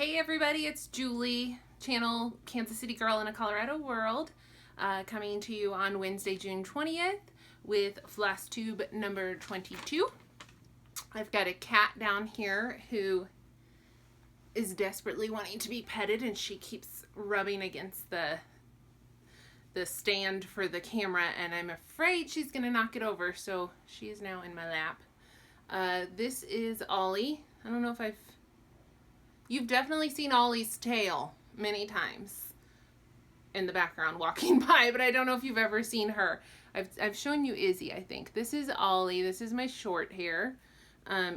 Hey everybody, it's Julie, channel Kansas City Girl in a Colorado World, coming to you on Wednesday, June 20th with Flosstube number 22. I've got a cat down here who is desperately wanting to be petted, and she keeps rubbing against the stand for the camera, and I'm afraid she's gonna knock it over, so she is now in my lap. This is Ollie. I don't know if you've definitely seen Ollie's tail many times in the background walking by, but I don't know if you've ever seen her. I've shown you Izzy, I think. This is Ollie. This is my short hair.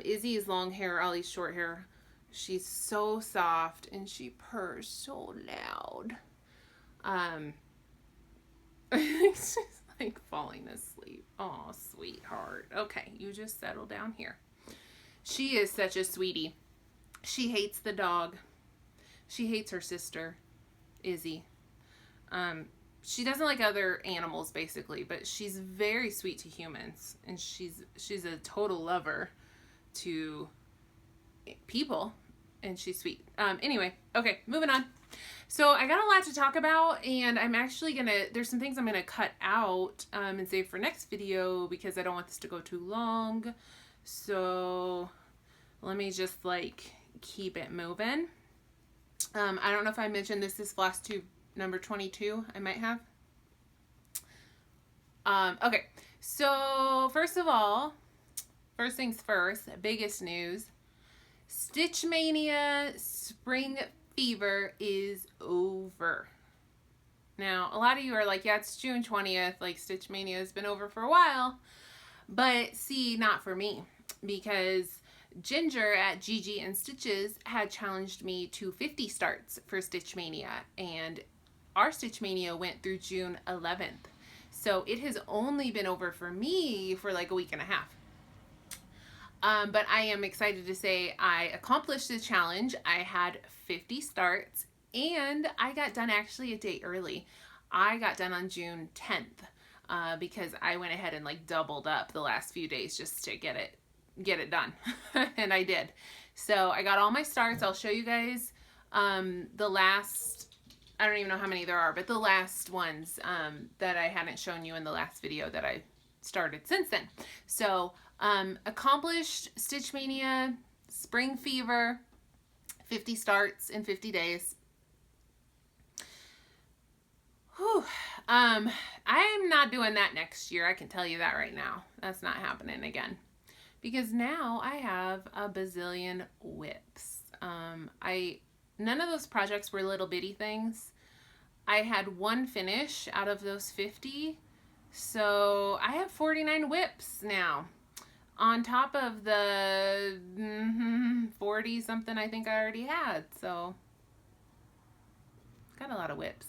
Izzy is long hair, Ollie's short hair. She's so soft and she purrs so loud. She's like falling asleep. Oh, sweetheart. Okay, you just settle down here. She is such a sweetie. She hates the dog. She hates her sister, Izzy. She doesn't like other animals, basically, but she's very sweet to humans, and she's a total lover to people, and she's sweet. Anyway, okay, moving on. So I got a lot to talk about, and I'm actually there's some things I'm gonna cut out and save for next video because I don't want this to go too long. So let me just keep it moving. I don't know if I mentioned this is Flosstube number 22. I might have. Okay, so first things first, biggest news. Stitch Mania Spring Fever is over. Now, a lot of you are like, yeah, it's June 20th. Like, Stitch Mania has been over for a while. But see, not for me. Because Ginger at Gigi and Stitches had challenged me to 50 starts for Stitch Mania, and our Stitch Mania went through June 11th. So it has only been over for me for like a week and a half. But I am excited to say I accomplished the challenge. I had 50 starts, and I got done actually a day early. I got done on June 10th because I went ahead and doubled up the last few days just to get it done. And I did. So I got all my starts. I'll show you guys the last, I don't even know how many there are, but the last ones that I hadn't shown you in the last video that I started since then. So accomplished Stitch Mania Spring Fever, 50 starts in 50 days. Whew. I'm not doing that next year. I can tell you that right now. That's not happening again. Because now I have a bazillion whips. None of those projects were little bitty things. I had one finish out of those 50. So I have 49 whips now. On top of the 40 something I think I already had. So got a lot of whips.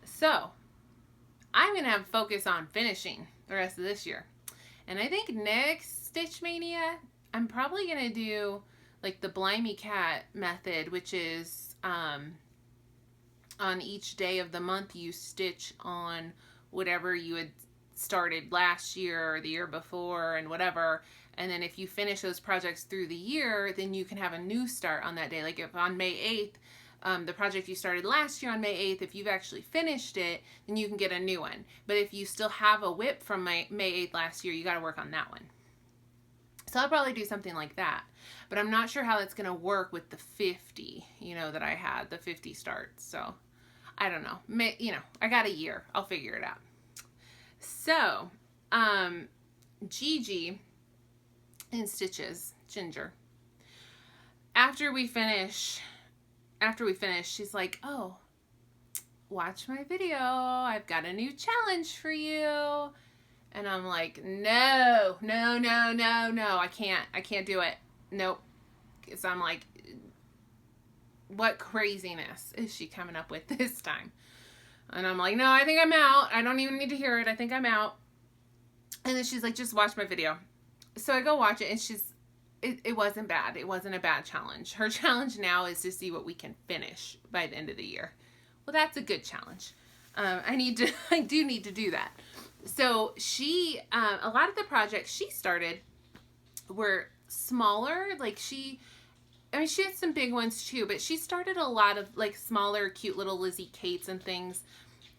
So I'm going to have focus on finishing the rest of this year. And I think next Stitch Mania, I'm probably going to do the Blimey Cat method, which is on each day of the month you stitch on whatever you had started last year or the year before and whatever. And then if you finish those projects through the year, then you can have a new start on that day. Like if on May 8th, the project you started last year on May 8th, if you've actually finished it, then you can get a new one. But if you still have a whip from May 8th last year, you got to work on that one. So I'll probably do something like that. But I'm not sure how that's going to work with the 50, that I had, the 50 starts. So I don't know. I got a year. I'll figure it out. So, Gigi and Stitches, Ginger, after we finish, she's like, oh, watch my video. I've got a new challenge for you. And I'm like, no, I can't do it. Nope. So I'm like, what craziness is she coming up with this time? And I'm like, no, I think I'm out. I don't even need to hear it. I think I'm out. And then she's like, just watch my video. So I go watch it, and it wasn't bad. It wasn't a bad challenge. Her challenge now is to see what we can finish by the end of the year. Well, that's a good challenge. I do need to do that. So a lot of the projects she started were smaller. Like I mean, she has some big ones too, but she started a lot of like smaller, cute little Lizzie Kates and things.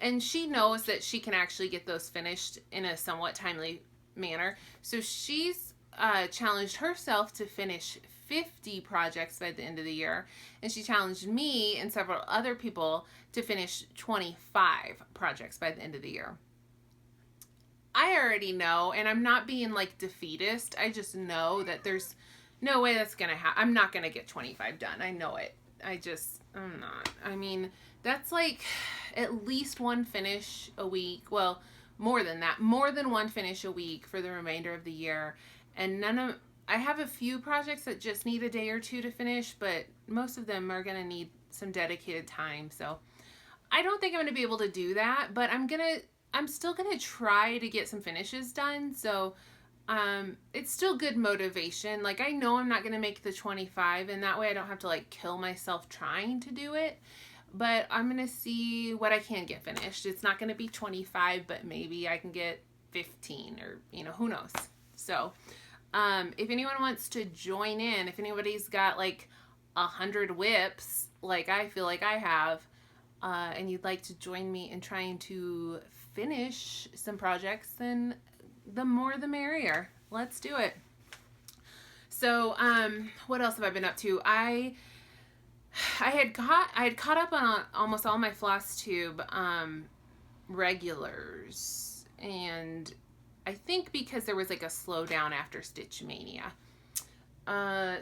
And she knows that she can actually get those finished in a somewhat timely manner. So she's challenged herself to finish 50 projects by the end of the year. And she challenged me and several other people to finish 25 projects by the end of the year. I already know, and I'm not being like defeatist. I just know that there's no way that's going to happen. I'm not going to get 25 done. I know it. I'm not. I mean, that's like at least one finish a week. Well, more than that. More than one finish a week for the remainder of the year. And I have a few projects that just need a day or two to finish, but most of them are going to need some dedicated time. So I don't think I'm going to be able to do that, but I'm still going to try to get some finishes done. So it's still good motivation. Like, I know I'm not going to make the 25, and that way I don't have to like kill myself trying to do it, but I'm going to see what I can get finished. It's not going to be 25, but maybe I can get 15 or, who knows. So, if anyone wants to join in, if anybody's got like 100 whips, like I feel like I have, and you'd like to join me in trying to finish some projects, then the more the merrier. Let's do it. So, what else have I been up to? I had caught up on almost all my Flosstube regulars, and I think because there was like a slowdown after Stitch Mania.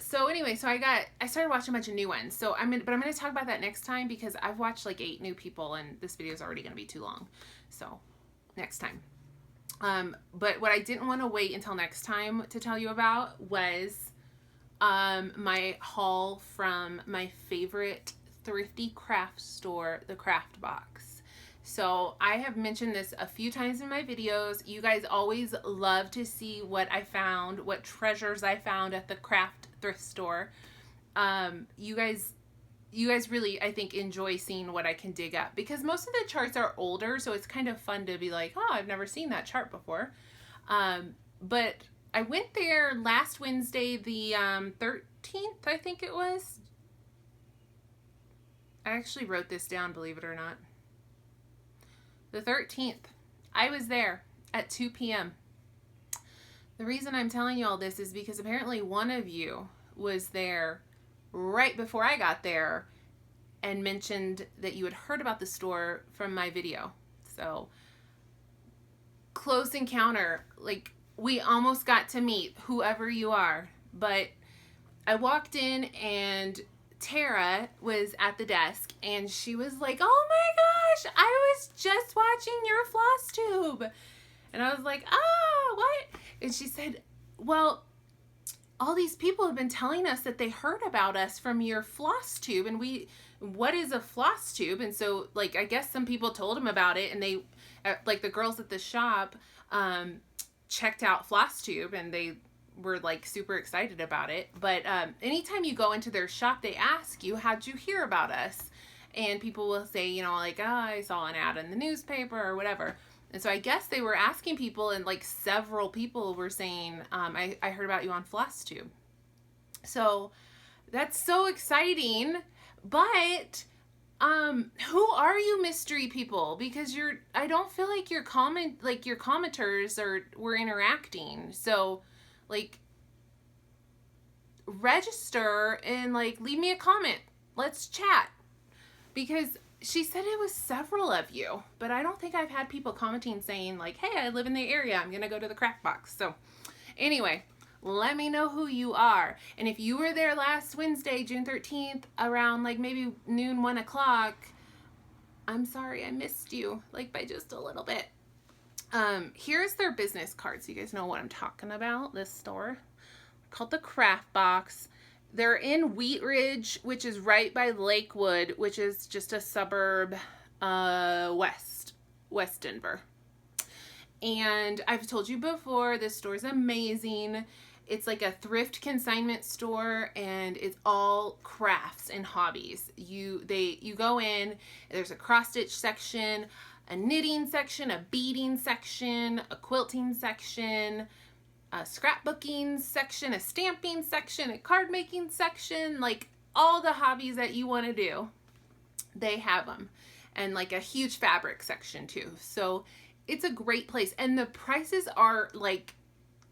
So anyway, I started watching a bunch of new ones. So I'm going to talk about that next time because I've watched like 8 new people and this video is already going to be too long. So next time. But what I didn't want to wait until next time to tell you about was, my haul from my favorite thrifty craft store, the Craft Box. So I have mentioned this a few times in my videos. You guys always love to see what I found, what treasures I found at the craft thrift store. You guys really, I think, enjoy seeing what I can dig up because most of the charts are older, so it's kind of fun to be like, oh, I've never seen that chart before. But I went there last Wednesday, the 13th, I think it was. I actually wrote this down, believe it or not. The 13th. I was there at 2 p.m. The reason I'm telling you all this is because apparently one of you was there right before I got there and mentioned that you had heard about the store from my video. So, close encounter. Like, we almost got to meet, whoever you are. But I walked in and Tara was at the desk and she was like, oh my gosh, I was just watching your Flosstube. And I was like, ah, what? And she said, well, all these people have been telling us that they heard about us from your Flosstube, and what is a Flosstube? And so, like, I guess some people told them about it, and they, like, the girls at the shop, checked out Flosstube, and they were, like, super excited about it. But anytime you go into their shop, they ask you, how'd you hear about us? And people will say, like, oh, I saw an ad in the newspaper or whatever. And so I guess they were asking people, and like several people were saying, I heard about you on Flosstube. So that's so exciting. But who are you mystery people? Because I don't feel like your commenters were interacting. So like register and like leave me a comment. Let's chat. Because she said it was several of you, but I don't think I've had people commenting saying like, hey, I live in the area, I'm gonna go to the Craft Box. So anyway, let me know who you are. And if you were there last Wednesday, June 13th, around like maybe noon, 1 o'clock, I'm sorry I missed you, like by just a little bit. Here's their business card, so you guys know what I'm talking about, this store called the Craft Box. They're in Wheat Ridge, which is right by Lakewood, which is just a suburb west Denver. And I've told you before, this store is amazing. It's like a thrift consignment store, and it's all crafts and hobbies. You go in, there's a cross-stitch section, a knitting section, a beading section, a quilting section, a scrapbooking section, a stamping section, a card making section, like all the hobbies that you want to do, they have them. And like a huge fabric section too. So it's a great place. And the prices are like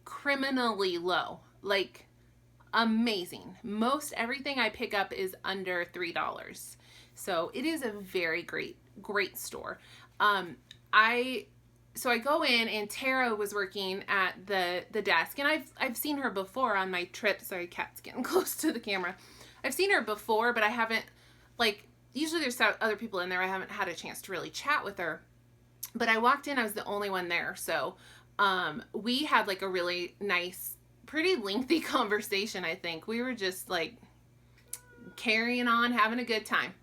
criminally low, like amazing. Most everything I pick up is under $3. So it is a very great store. So I go in, and Tara was working at the desk, and I've seen her before on my trip. Sorry, cat's getting close to the camera. I've seen her before, but I haven't, like, usually there's other people in there. I haven't had a chance to really chat with her. But I walked in, I was the only one there. So we had like a really nice, pretty lengthy conversation, I think. We were just like carrying on, having a good time.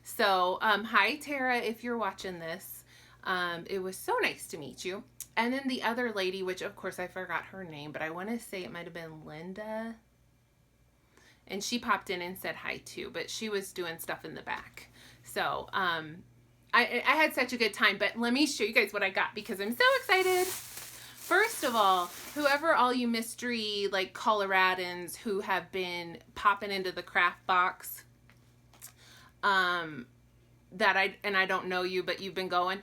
So hi, Tara, if you're watching this. It was so nice to meet you. And then the other lady, which of course I forgot her name, but I want to say it might have been Linda. And she popped in and said hi too, but she was doing stuff in the back. So I had such a good time, but let me show you guys what I got because I'm so excited. First of all, whoever all you mystery like Coloradans who have been popping into the craft box, that I don't know you, but you've been going,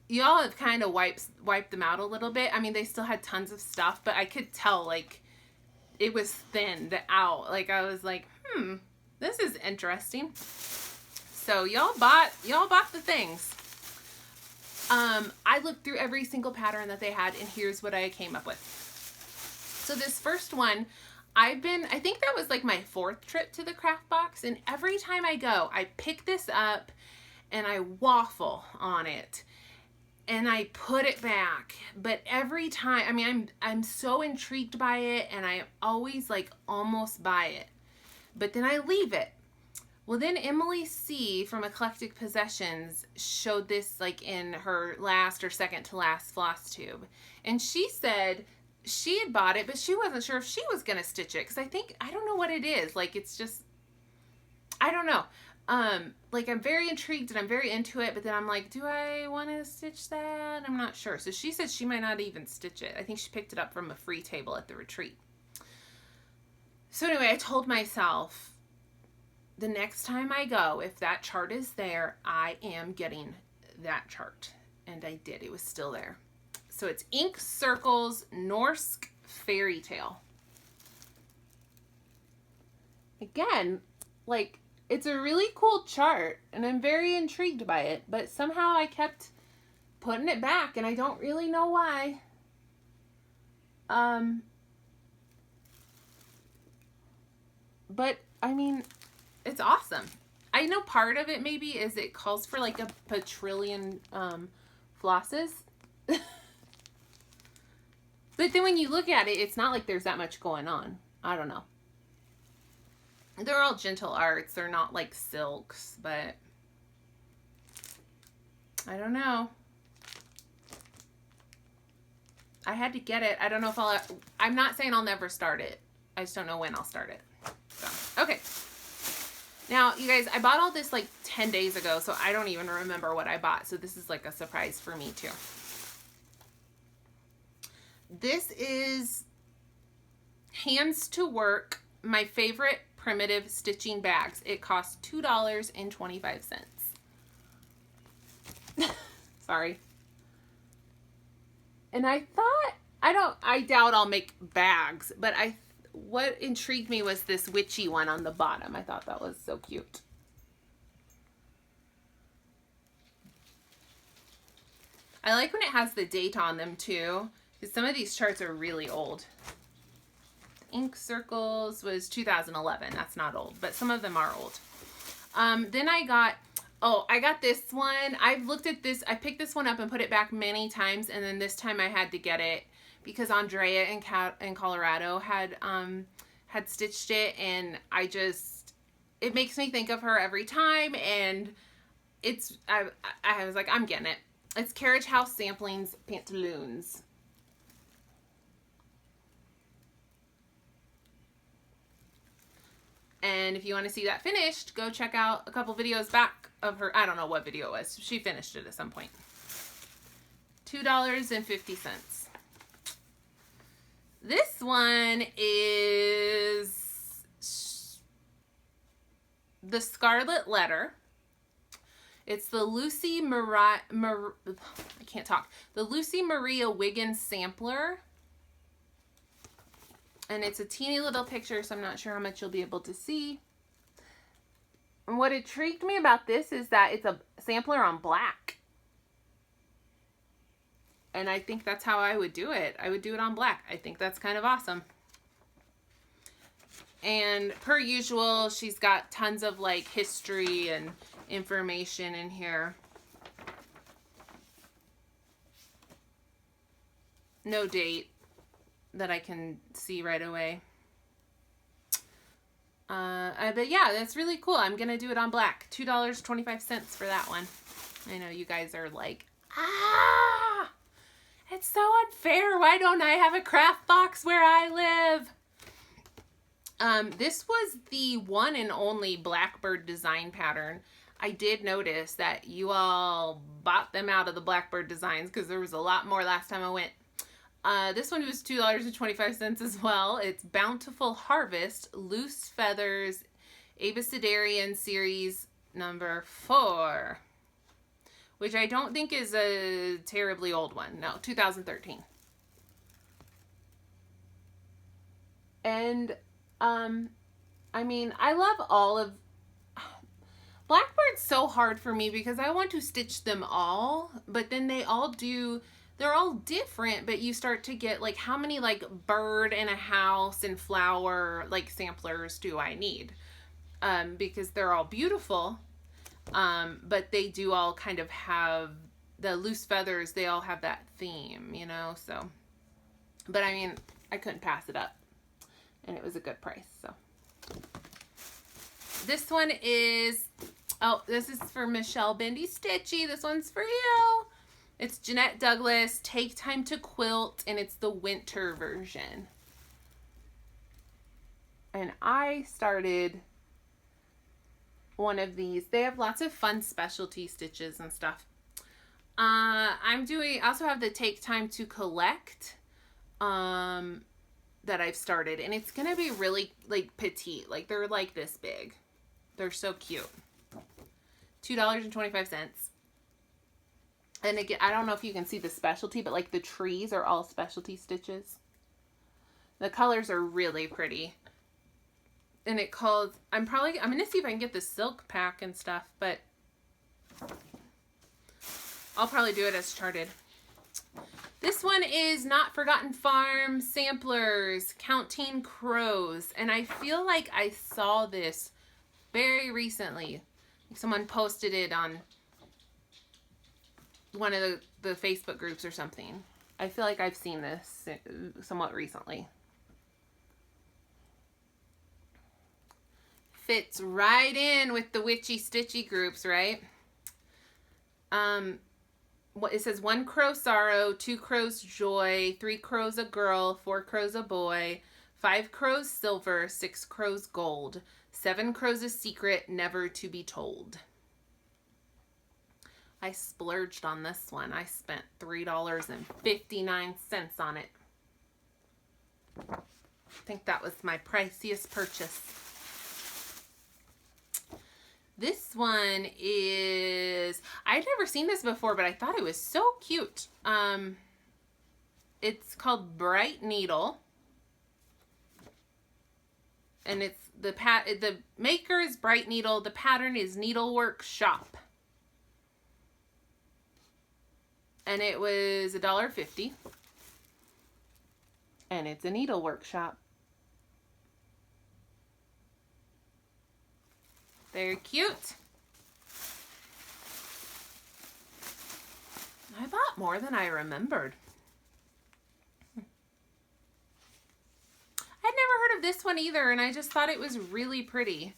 y'all have kind of wiped them out a little bit. I mean, they still had tons of stuff, but I could tell like it was thinned out. Like I was like, this is interesting. So y'all bought the things. I looked through every single pattern that they had, and here's what I came up with. So this first one, I think that was like my 4th trip to the craft box, and every time I go, I pick this up and I waffle on it and I put it back. But every time, I mean, I'm so intrigued by it, and I always like almost buy it, but then I leave it. Well, then Emily C. from Eclectic Possessions showed this like in her last or second to last Flosstube. And she said she had bought it, but she wasn't sure if she was going to stitch it. Because I don't know what it is. Like, it's just, I don't know. Like, I'm very intrigued and I'm very into it. But then I'm like, do I want to stitch that? I'm not sure. So she said she might not even stitch it. I think she picked it up from a free table at the retreat. So anyway, I told myself, the next time I go, if that chart is there, I am getting that chart. And I did. It was still there. So it's Ink Circles Norse Fairy Tale. Again, like, it's a really cool chart, and I'm very intrigued by it, but somehow I kept putting it back, and I don't really know why. But, I mean, it's awesome. I know part of it maybe is it calls for like a quadrillion flosses. But then when you look at it, it's not like there's that much going on. I don't know. They're all gentle arts. They're not like silks, but I don't know. I had to get it. I don't know if I'm not saying I'll never start it. I just don't know when I'll start it. So, okay. Now, you guys, I bought all this like 10 days ago, so I don't even remember what I bought. So this is like a surprise for me too. This is Hands to Work, my favorite primitive stitching bags. It costs $2.25. Sorry. And I thought, I doubt I'll make bags, but what intrigued me was this witchy one on the bottom. I thought that was so cute. I like when it has the date on them too, because some of these charts are really old. Ink Circles was 2011. That's not old, but some of them are old. Then I got this one. I've looked at this. I picked this one up and put it back many times, and then this time I had to get it because Andrea in Colorado had stitched it, and it makes me think of her every time, and I was like, I'm getting it. It's Carriage House Samplings Pantaloons. And if you want to see that finished, go check out a couple videos back of her. I don't know what video it was. She finished it at some point. $2.50. This one is the Scarlet Letter. It's the Lucie I can't talk. The Lucie Maria Wiggins sampler. And it's a teeny little picture, so I'm not sure how much you'll be able to see. And what intrigued me about this is that it's a sampler on black. And I think that's how I would do it. I would do it on black. I think that's kind of awesome. And per usual, she's got tons of like history and information in here. No date that I can see right away. But yeah, that's really cool. I'm going to do it on black. $2.25 for that one. I know you guys are like, ah, it's so unfair. Why don't I have a craft box where I live? This was the one and only Blackbird design pattern. I did notice that you all bought them out of the Blackbird designs because there was a lot more last time I went. This one was $2.25 as well. It's Bountiful Harvest, Loose Feathers, Abecedarian Series number 4. Which I don't think is a terribly old one. No, 2013. And, I mean, I love all of... Blackbird's so hard for me because I want to stitch them all, but then they all do... They're all different, but you start to get, like, how many, like, bird and a house and flower, like, samplers do I need? Because they're all beautiful, but they do all kind of have the loose feathers. They all have that theme, you know, so. But, I mean, I couldn't pass it up, and it was a good price, so. This one is, oh, this is for Michelle Bendy Stitchy. This one's for you. It's Jeanette Douglas, Take Time to Quilt, and it's the winter version. And I started one of these. They have lots of fun specialty stitches and stuff. I also have the Take Time to Collect that I've started. And it's going to be really, like, petite. Like, they're, like, this big. They're so cute. $2.25. And again, I don't know if you can see the specialty, but like the trees are all specialty stitches. The colors are really pretty. And it calls, I'm going to see if I can get the silk pack and stuff, but I'll probably do it as charted. This one is Not Forgotten Farm Samplers, Counting Crows. And I feel like I saw this very recently. Someone posted it on one of the Facebook groups or something. I feel like I've seen this somewhat recently. Fits right in with the witchy stitchy groups, right? It says 1 crow sorrow, 2 crows joy, 3 crows a girl, 4 crows a boy, 5 crows silver, 6 crows gold, 7 crows a secret never to be told. I splurged on this one. I spent $3.59 on it. I think that was my priciest purchase. This one is, I'd never seen this before, but I thought it was so cute. It's called Bright Needle. And it's the maker is Bright Needle. The pattern is Needlework Shop. And it was $1.50. And it's a needlework shop. Very cute. I bought more than I remembered. I'd never heard of this one either, and I just thought it was really pretty.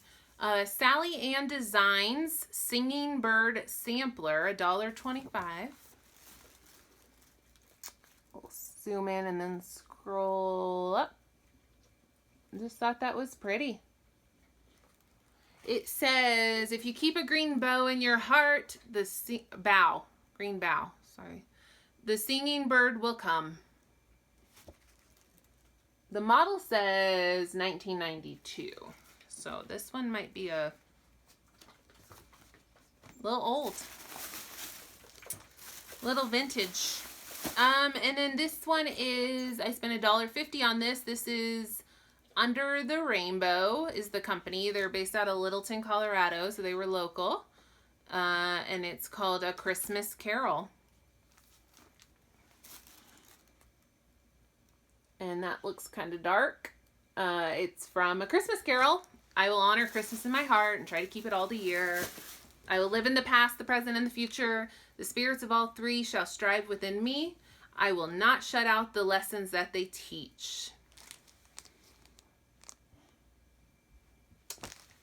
Sally Ann Designs Singing Bird Sampler, $1.25. We'll zoom in and then scroll up. Just thought that was pretty. It says, if you keep a green bow in your heart, the green bow, sorry, the singing bird will come. The model says 1992. So this one might be a little old. Little vintage. And then this one is, I spent $1.50 on this. This is Under the Rainbow is the company. They're based out of Littleton, Colorado, so they were local. And it's called A Christmas Carol. And that looks kind of dark. It's from A Christmas Carol. I will honor Christmas in my heart and try to keep it all the year. I will live in the past, the present, and the future. The spirits of all three shall strive within me. I will not shut out the lessons that they teach.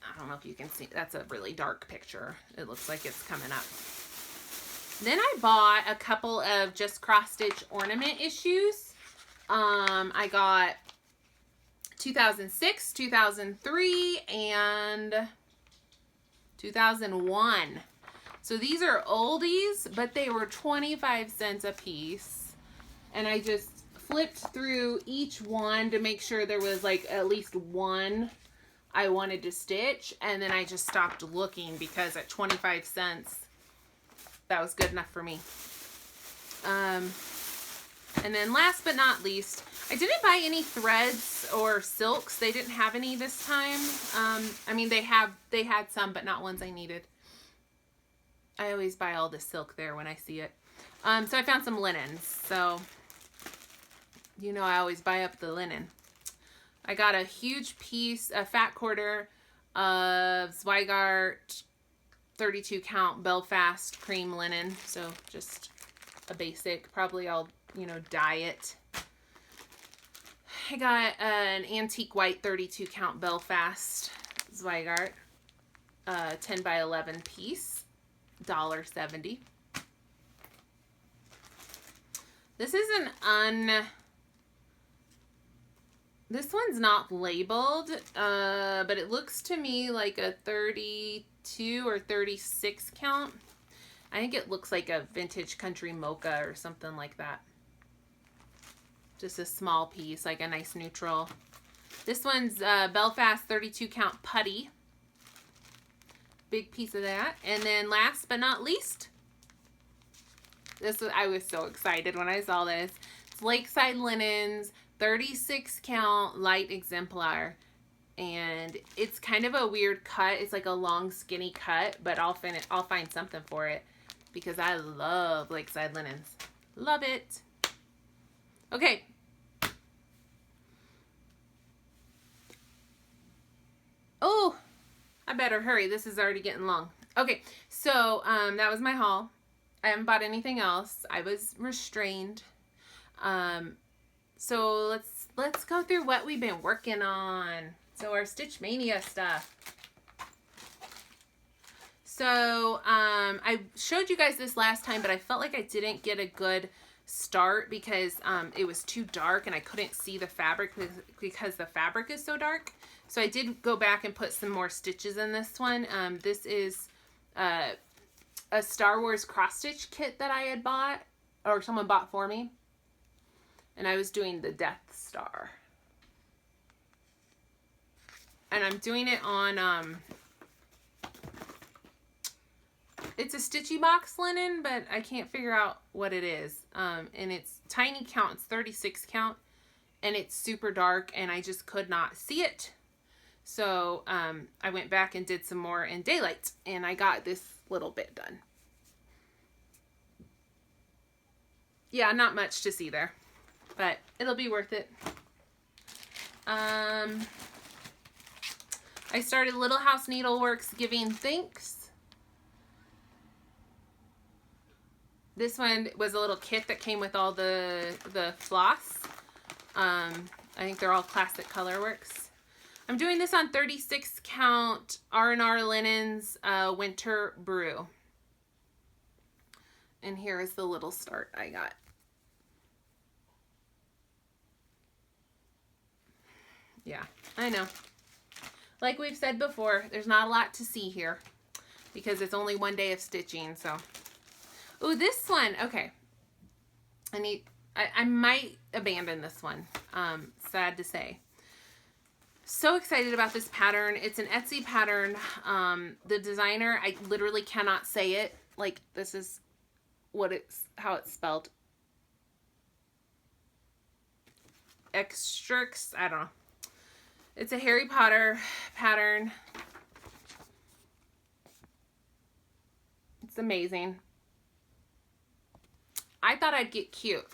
I don't know if you can see. That's a really dark picture. It looks like it's coming up. Then I bought a couple of just cross-stitch ornament issues. I got 2006, 2003, and 2001. So these are oldies, but they were 25 cents a piece. And I just flipped through each one to make sure there was like at least one I wanted to stitch. And then I just stopped looking because at 25 cents, that was good enough for me. And then last but not least, I didn't buy any threads or silks. They didn't have any this time. I mean, they had some, but not ones I needed. I always buy all the silk there when I see it. So I found some linens. So, you know, I always buy up the linen. I got a huge piece, a fat quarter of Zweigart 32 count Belfast cream linen. So just a basic, probably I'll, you know, dye it. I got an antique white 32 count Belfast Zweigart, 10 by 11 piece, $1.70. This is this one's not labeled, but it looks to me like a 32 or 36 count. I think it looks like a vintage country mocha or something like that. Just a small piece, like a nice neutral. This one's Belfast 32 count putty. Big piece of that. And then last but not least, I was so excited when I saw this. It's Lakeside Linens 36 count light exemplar. And it's kind of a weird cut. It's like a long skinny cut, but I'll find something for it because I love Lakeside Linens. Love it. Okay. Oh, I better hurry. This is already getting long. Okay, so that was my haul. I haven't bought anything else. I was restrained. So let's go through what we've been working on. So our Stitch Mania stuff. So I showed you guys this last time, but I felt like I didn't get a good start because it was too dark and I couldn't see the fabric because the fabric is so dark. So I did go back and put some more stitches in this one. This is a Star Wars cross-stitch kit that I had bought, or someone bought for me. And I was doing the Death Star. And I'm doing it on, it's a Stitchy Box linen, but I can't figure out what it is. And it's tiny count, it's 36 count, and it's super dark, and I just could not see it. So I went back and did some more in daylight, and I got this little bit done. Yeah, not much to see there, but it'll be worth it. I started Little House Needleworks Giving Thanks. This one was a little kit that came with all the floss. I think they're all classic Colorworks. I'm doing this on 36 count R&R Linens Winter Brew. And here is the little start I got. Yeah, I know. Like we've said before, there's not a lot to see here because it's only one day of stitching, so. Ooh, this one, okay. I might abandon this one. Sad to say. So excited about this pattern. It's an Etsy pattern. The designer, I literally cannot say it. Like, this is how it's spelled. Extrix, I don't know. It's a Harry Potter pattern. It's amazing. I thought I'd get cute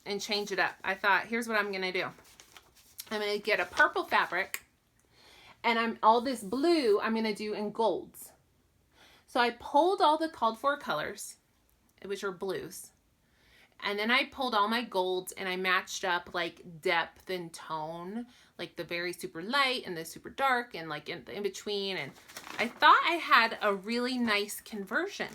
and change it up. I thought, here's what I'm gonna do. I'm gonna get a purple fabric, and all this blue I'm gonna do in golds. So I pulled all the called for colors, which are blues. And then I pulled all my golds and I matched up like depth and tone, like the very super light and the super dark and like in between. And I thought I had a really nice conversion.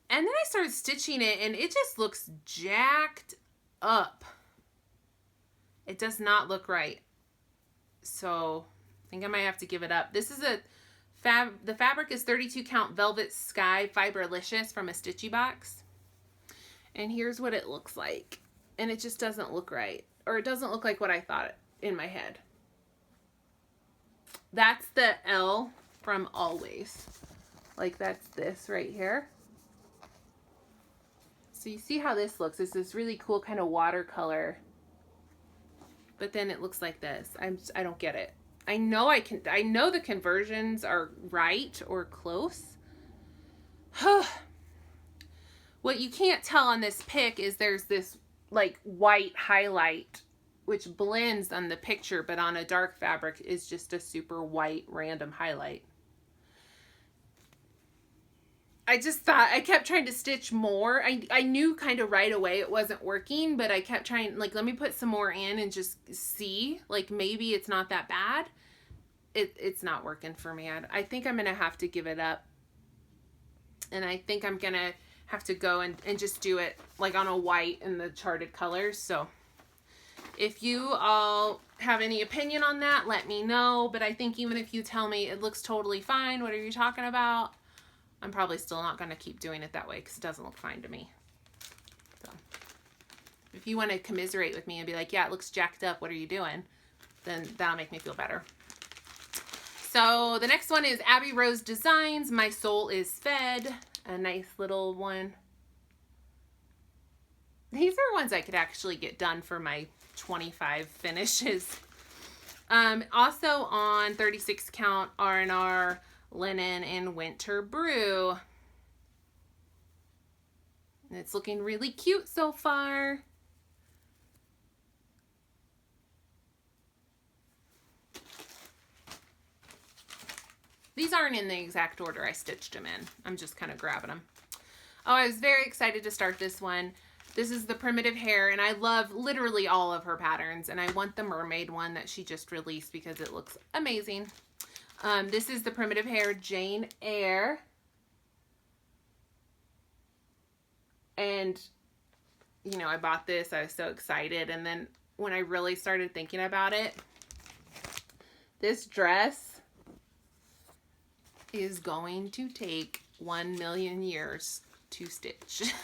And then I started stitching it and it just looks jacked up. It does not look right. So I think I might have to give it up. This is the fabric is 32 count Velvet Sky Fiberlicious from a Stitchy box. And here's what it looks like. And it just doesn't look right. Or it doesn't look like what I thought in my head. That's the L from Always. Like that's this right here. So you see how this looks. It's this really cool kind of watercolor. But then it looks like this. I don't get it. I know the conversions are right or close. What you can't tell on this pic is there's this like white highlight which blends on the picture, but on a dark fabric is just a super white random highlight. I just thought, I kept trying to stitch more. I knew kind of right away it wasn't working, but I kept trying, like, let me put some more in and just see, like, maybe it's not that bad. It's not working for me. I think I'm going to have to give it up. And I think I'm going to have to go and just do it, like, on a white in the charted colors. So if you all have any opinion on that, let me know. But I think even if you tell me it looks totally fine, what are you talking about? I'm probably still not going to keep doing it that way because it doesn't look fine to me. So if you want to commiserate with me and be like, yeah, it looks jacked up, what are you doing? Then that'll make me feel better. So the next one is Abby Rose Designs. My Soul is Fed. A nice little one. These are ones I could actually get done for my 25 finishes. Also on 36 count R&R Linen and Winter Brew. And it's looking really cute so far. These aren't in the exact order I stitched them in. I'm just kind of grabbing them. Oh, I was very excited to start this one. This is the Primitive Hair, and I love literally all of her patterns, and I want the mermaid one that she just released because it looks amazing. This is the Primitive Hair Jane Eyre. And, you know, I bought this. I was so excited. And then when I really started thinking about it, this dress is going to take 1,000,000 years to stitch.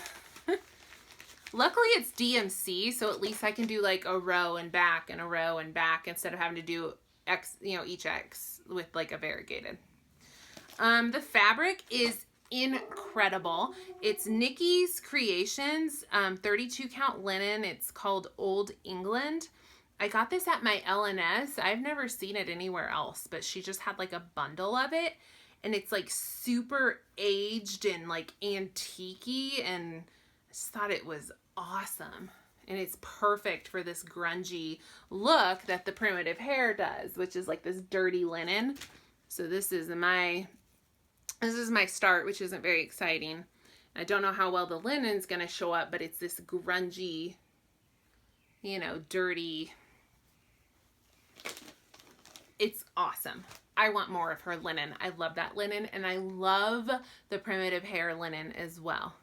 Luckily, it's DMC, so at least I can do like a row and back and a row and back instead of having to do X, you know, each X with like a variegated. The fabric is incredible. It's Nikki's Creations, 32 count linen. It's called Old England. I got this at my LNS. I've never seen it anywhere else, but she just had like a bundle of it, and it's like super aged and like antique-y, and I just thought it was awesome. And it's perfect for this grungy look that the Primitive Hair does, which is like this dirty linen. So this is my start, which isn't very exciting. I don't know how well the linen's going to show up, but it's this grungy, you know, dirty. It's awesome. I want more of her linen. I love that linen, and I love the Primitive Hair linen as well.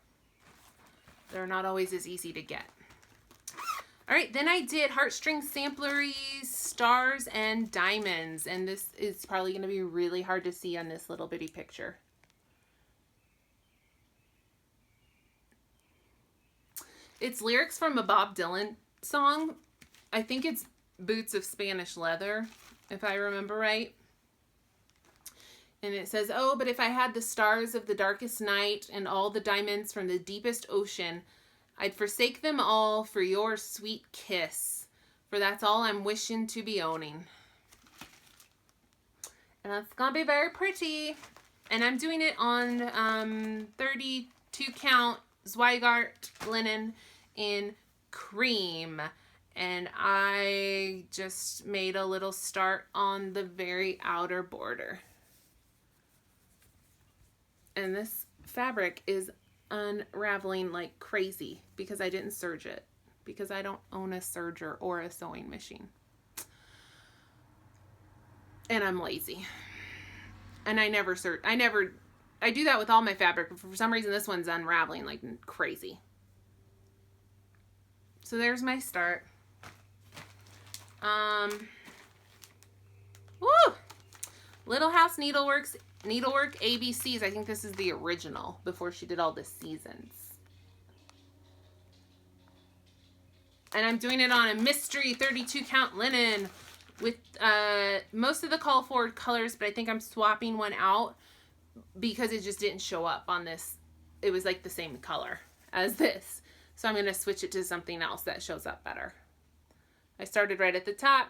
They're not always as easy to get. All right, then I did Heartstring Sampleries, Stars and Diamonds, and this is probably going to be really hard to see on this little bitty picture. It's lyrics from a Bob Dylan song. I think it's Boots of Spanish Leather, if I remember right. And it says, oh, but if I had the stars of the darkest night and all the diamonds from the deepest ocean, I'd forsake them all for your sweet kiss, for that's all I'm wishing to be owning. And that's going to be very pretty. And I'm doing it on 32 count Zweigart linen in cream. And I just made a little start on the very outer border. And this fabric is unraveling like crazy because I didn't serge it, because I don't own a serger or a sewing machine. And I'm lazy. And I never serge. I do that with all my fabric, but for some reason this one's unraveling like crazy. So there's my start. Woo! Little House Needlework ABCs. I think this is the original before she did all the seasons. And I'm doing it on a mystery 32 count linen with most of the call forward colors, but I think I'm swapping one out because it just didn't show up on this. It was like the same color as this. So I'm going to switch it to something else that shows up better. I started right at the top.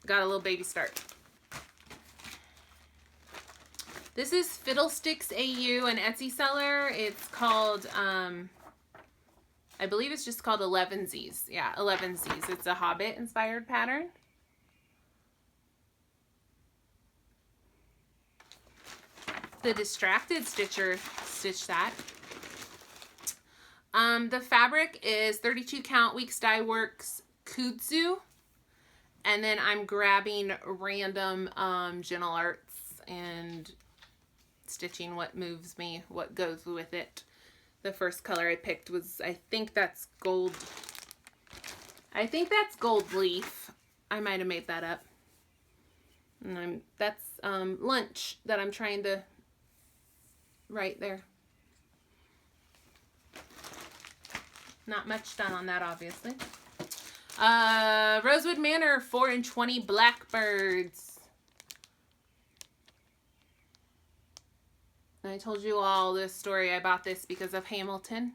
Got a little baby start. This is Fiddlesticks AU, an Etsy seller. It's called, I believe it's just called 11Z's. Yeah, 11Z's. It's a Hobbit inspired pattern. The Distracted Stitcher stitched that. The fabric is 32 count Weeks Dye Works Kudzu. And then I'm grabbing random Gentle Arts and stitching what moves me, what goes with it. The first color I picked was, I think that's gold leaf. I might have made that up. And that's lunch that I'm trying to write there. Not much done on that, obviously. Rosewood Manor 4 and 20 Blackbirds. And I told you all this story. I bought this because of Hamilton,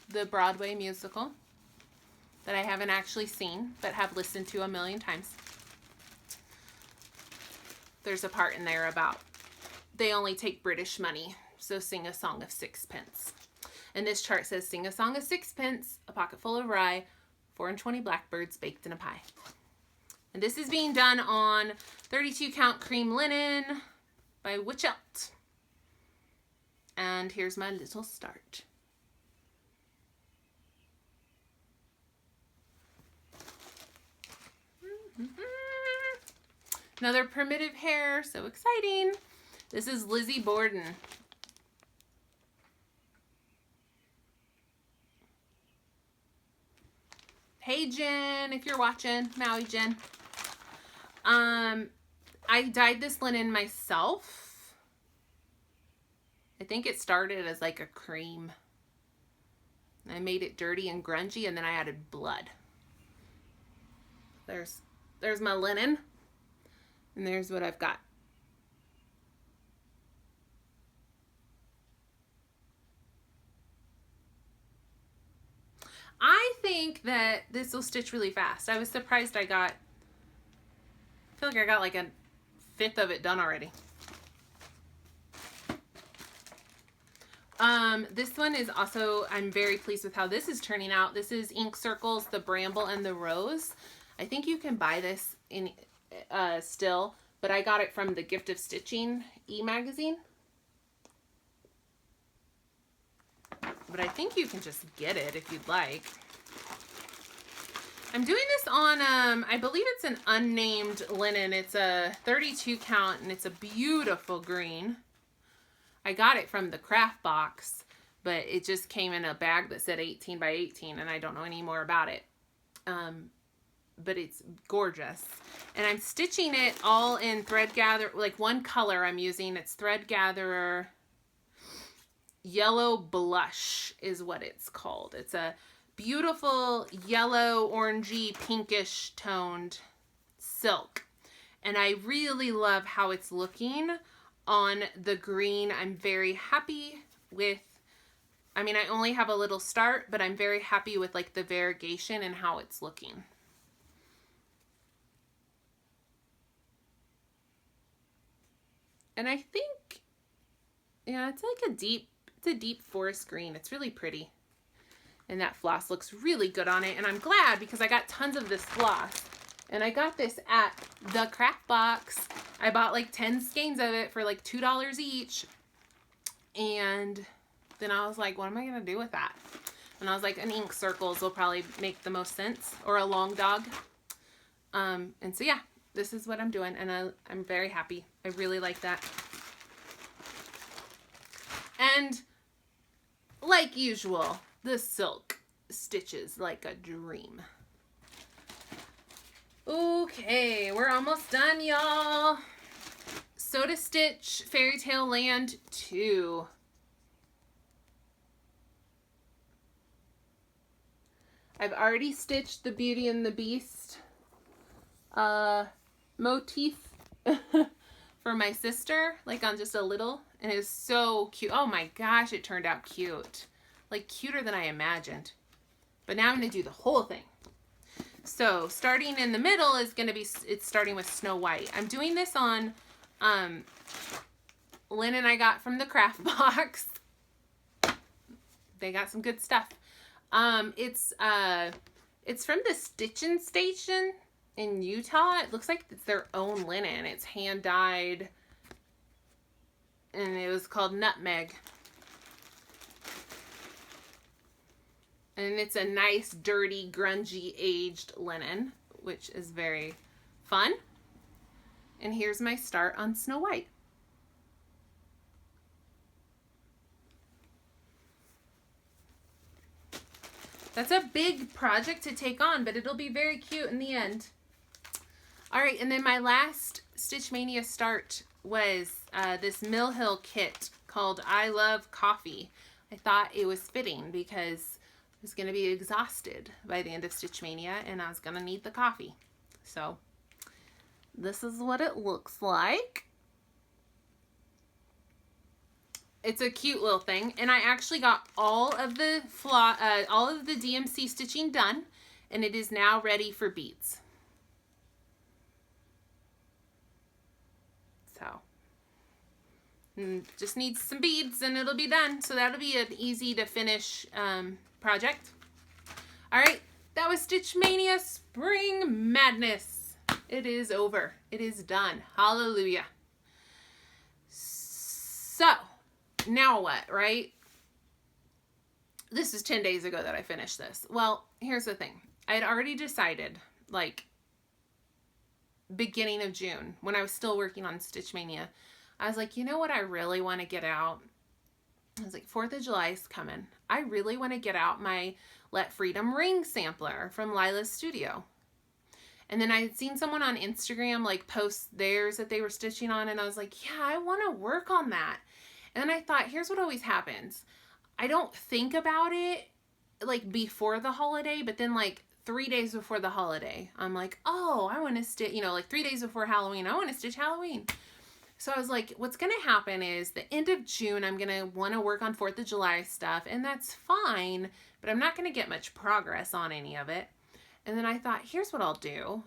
the Broadway musical that I haven't actually seen, but have listened to a million times. There's a part in there about they only take British money, so sing a song of sixpence. And this chart says, sing a song of sixpence, a pocket full of rye, 4 and 20 blackbirds baked in a pie. And this is being done on 32 count cream linen by Witchelt. And here's my little start. Another primitive hair, so exciting. This is Lizzie Borden. Hey Jen, if you're watching, Maui Jen. I dyed this linen myself. I think it started as like a cream. I made it dirty and grungy, and then I added blood. There's my linen, and there's what I've got. I think that this will stitch really fast. I was surprised I feel like I got like a fifth of it done already. This one is also, I'm very pleased with how this is turning out. This is Ink Circles, the Bramble and the Rose. I think you can buy this in still, but I got it from the Gift of Stitching e-magazine. But I think you can just get it if you'd like. I'm doing this on, I believe it's an unnamed linen. It's a 32 count and it's a beautiful green. I got it from the craft box, but it just came in a bag that said 18 by 18 and I don't know any more about it. But it's gorgeous. And I'm stitching it all in Thread Gatherer, like one color I'm using. It's Thread Gatherer Yellow Blush is what it's called. It's a beautiful yellow, orangey, pinkish toned silk. And I really love how it's looking on the green. I'm very happy with, I mean, I only have a little start, but I'm very happy with like the variegation and how it's looking. And I think, yeah, it's like a deep forest green. It's really pretty. And that floss looks really good on it. And I'm glad because I got tons of this floss. And I got this at the craft box. I bought like 10 skeins of it for like $2 each. And then I was like, what am I going to do with that? And I was like, an ink circles will probably make the most sense. Or a long dog. And so yeah, this is what I'm doing. And I'm very happy. I really like that. And like usual, the silk stitches like a dream. Okay, we're almost done, y'all. Sew to Stitch Fairy Tale Land 2. I've already stitched the Beauty and the Beast motif for my sister, like on just a little, and it is so cute. Oh my gosh, it turned out cute. Like cuter than I imagined. But now I'm going to do the whole thing. So starting in the middle is going to be, it's starting with Snow White. I'm doing this on linen I got from the craft box. They got some good stuff. It's from the Stitchin' Station in Utah. It looks like it's their own linen. It's hand dyed and it was called Nutmeg. And it's a nice, dirty, grungy, aged linen, which is very fun. And here's my start on Snow White. That's a big project to take on, but it'll be very cute in the end. All right, and then my last Stitch Mania start was this Mill Hill kit called I Love Coffee. I thought it was fitting because I was going to be exhausted by the end of Stitch Mania and I was going to need the coffee. So this is what it looks like. It's a cute little thing, and I actually got all of the DMC stitching done, and it is now ready for beads. So, just needs some beads, and it'll be done. So that'll be an easy to finish project. All right, that was Stitch Mania Spring Madness. It is over. It is done. Hallelujah. So, now what, right? This is 10 days ago that I finished this. Well, here's the thing. I had already decided, like, beginning of June, when I was still working on Stitch Mania, I was like, you know what I really want to get out? I was like, 4th of July is coming. I really want to get out my Let Freedom Ring sampler from Lila's Studio. And then I had seen someone on Instagram, like, post theirs that they were stitching on, and I was like, yeah, I want to work on that. And then I thought, here's what always happens. I don't think about it like before the holiday, but then like 3 days before the holiday, I'm like, oh, I want to stitch, you know, like 3 days before Halloween, I want to stitch Halloween. So I was like, what's going to happen is the end of June, I'm going to want to work on 4th of July stuff, and that's fine, but I'm not going to get much progress on any of it. And then I thought, here's what I'll do.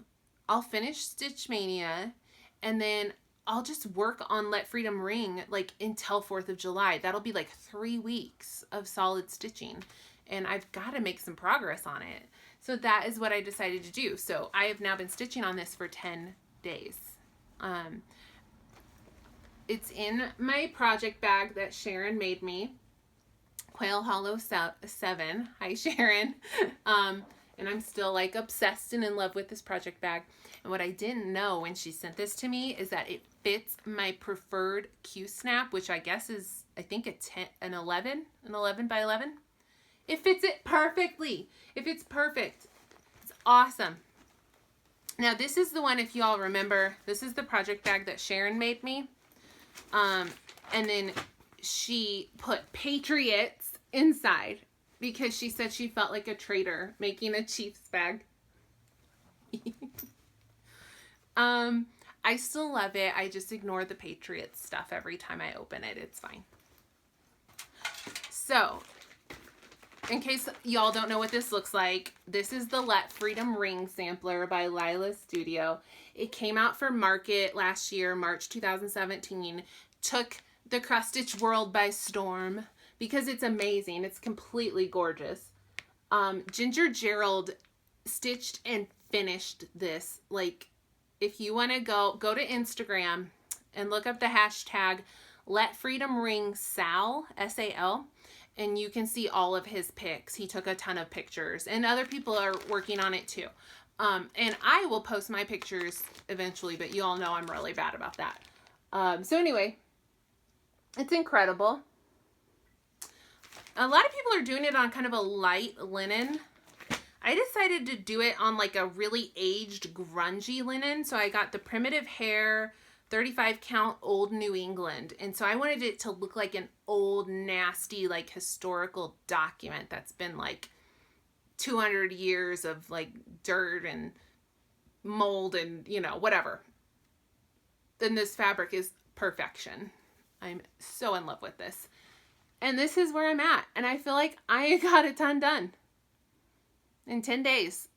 I'll finish Stitch Mania, and then I'll just work on Let Freedom Ring like until 4th of July. That'll be like 3 weeks of solid stitching. And I've got to make some progress on it. So that is what I decided to do. So I have now been stitching on this for 10 days. It's in my project bag that Sharon made me. Quail Hollow 7. Hi, Sharon. And I'm still like obsessed and in love with this project bag. And what I didn't know when she sent this to me is that it fits my preferred Q-snap, which I guess is, I think an 11 by 11. It fits it perfectly. It fits perfect. It's awesome. Now this is the one, if you all remember, this is the project bag that Sharon made me. And then she put Patriots inside because she said she felt like a traitor making a Chiefs bag. I still love it. I just ignore the Patriots stuff every time I open it. It's fine. So, in case y'all don't know what this looks like, this is the Let Freedom Ring sampler by Lila Studio. It came out for market last year, March 2017. Took the cross stitch world by storm because it's amazing. It's completely gorgeous. Ginger Gerald stitched and finished this. Like, if you want to go to Instagram and look up the hashtag Let Freedom Ring Sal, S-A-L, and you can see all of his pics. He took a ton of pictures, and other people are working on it too. And I will post my pictures eventually, but you all know I'm really bad about that. So anyway, it's incredible. A lot of people are doing it on kind of a light linen. I decided to do it on like a really aged, grungy linen. So I got the Primitive Hair 35 count Old New England. And so I wanted it to look like an old, nasty, like historical document that's been like 200 years of like dirt and mold and, you know, whatever. Then this fabric is perfection. I'm so in love with this. And this is where I'm at. And I feel like I got a ton done in 10 days.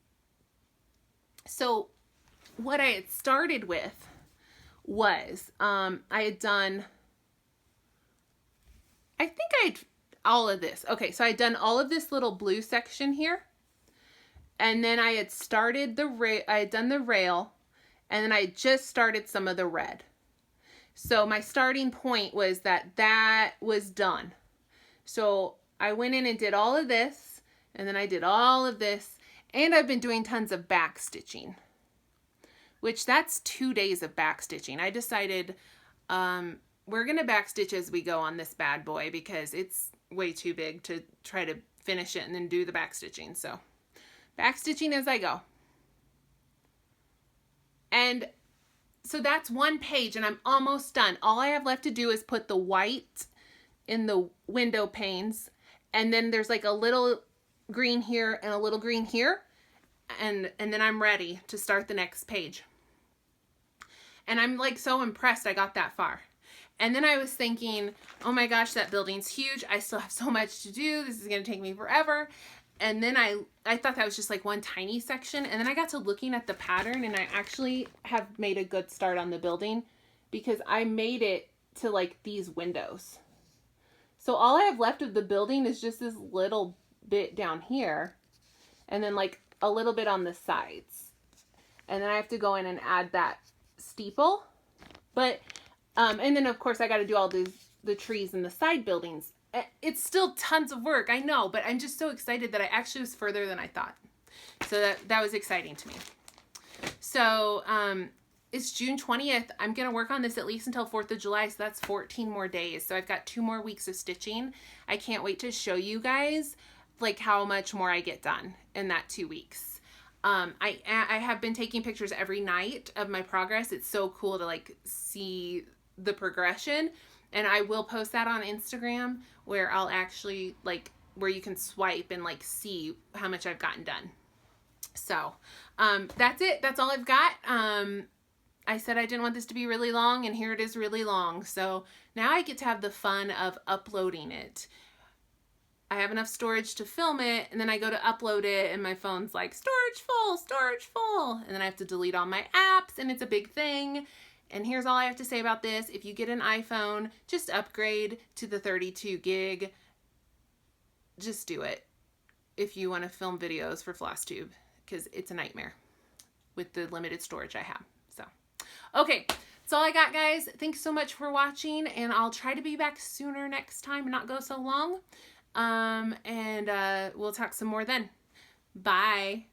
So what I had started with was, I had done, I think I'd all of this. Okay, so I'd done all of this little blue section here. And then I had started I had done the rail, and then I just started some of the red. So my starting point was that was done. So I went in and did all of this, and then I did all of this, and I've been doing tons of back stitching, which that's 2 days of back stitching. I decided we're going to back stitch as we go on this bad boy because it's way too big to try to finish it and then do the back stitching. So back stitching as I go. And so that's one page and I'm almost done. All I have left to do is put the white in the window panes, and then there's like a little green here and a little green here, and then I'm ready to start the next page. And I'm like so impressed I got that far. And then I was thinking, oh my gosh, that building's huge. I still have so much to do. This is going to take me forever. And then I thought that was just like one tiny section. And then I got to looking at the pattern, and I actually have made a good start on the building because I made it to like these windows. So all I have left of the building is just this little bit down here, and then like a little bit on the sides. And then I have to go in and add that steeple. But, and then of course I got to do all the trees and the side buildings. It's still tons of work, I know, but I'm just so excited that I actually was further than I thought. So that was exciting to me. So, it's June 20th. I'm going to work on this at least until 4th of July, so that's 14 more days. So I've got 2 more weeks of stitching. I can't wait to show you guys like how much more I get done in that 2 weeks. I have been taking pictures every night of my progress. It's so cool to like see the progression, and I will post that on Instagram where I'll actually like, where you can swipe and like see how much I've gotten done. So, that's it. That's all I've got. I said I didn't want this to be really long, and here it is really long. So now I get to have the fun of uploading it. I have enough storage to film it, and then I go to upload it, and my phone's like, storage full, and then I have to delete all my apps, and it's a big thing. And here's all I have to say about this. If you get an iPhone, just upgrade to the 32 gig. Just do it if you want to film videos for Flosstube, because it's a nightmare with the limited storage I have. So, okay, that's all I got, guys. Thanks so much for watching, and I'll try to be back sooner next time and not go so long. We'll talk some more then. Bye.